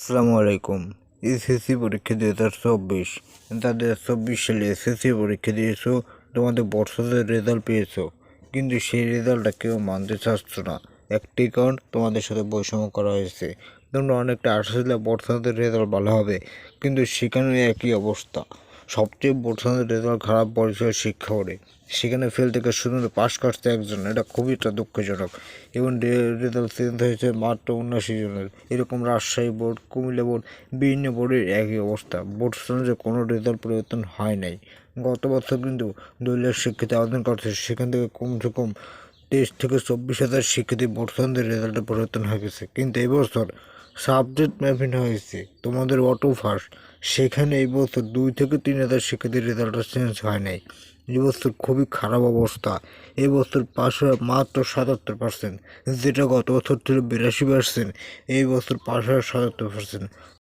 আসসালামু আলাইকুম। এসএসসি পরীক্ষা 2024 সালে এসএসসি পরীক্ষা দিয়েছো, তোমাদের বর্ষদের রেজাল্ট পেয়েছো, কিন্তু সেই রেজাল্টটা কেউ মানতে চাচ্ছ না। একটি কারণ, তোমাদের সাথে বৈষম্য করা হয়েছে। তোমরা অনেকটা আশা ছিল বর্ষদের রেজাল্ট ভালো হবে, কিন্তু সেখানে একই অবস্থা। সবচেয়ে বর্ষদের রেজাল্ট খারাপ পরিচয় শিক্ষা বোর্ডে, সেখানে ফেল থেকে শুরু পাশ করছে একজন, এটা খুবই একটা দুঃখজনক। এবং রেজাল্ট চেঞ্জ হয়েছে মাত্র 79 জনের। এরকম রাজশাহী বোর্ড, কুমিল্লা বোর্ড, বিভিন্ন বোর্ডের একই অবস্থা। বোর্ড চেঞ্জে কোনো রেজাল্ট পরিবর্তন হয় নাই। গত বছর কিন্তু দলীয় শিক্ষিত আবেদন করছে, সেখান থেকে কমসে কম 23 থেকে 24 হাজার শিক্ষার্থী বোর্ড চেঞ্জের রেজাল্টে পরিবর্তন হয়ে গেছে। কিন্তু এবছর সাবজেক্ট ম্যাপিং হয়েছে, তোমাদের অটো ফার্স্ট, সেখানে এই বছর 2 থেকে 3 হাজার শিক্ষার্থীর রেজাল্টটা চেঞ্জ হয় নাই। এবছর খুবই খারাপ অবস্থা। এবছর পাস হয় মাত্র 77%, যেটা গত বছর ছিল 82%। এই বছর পাস হয় 77%।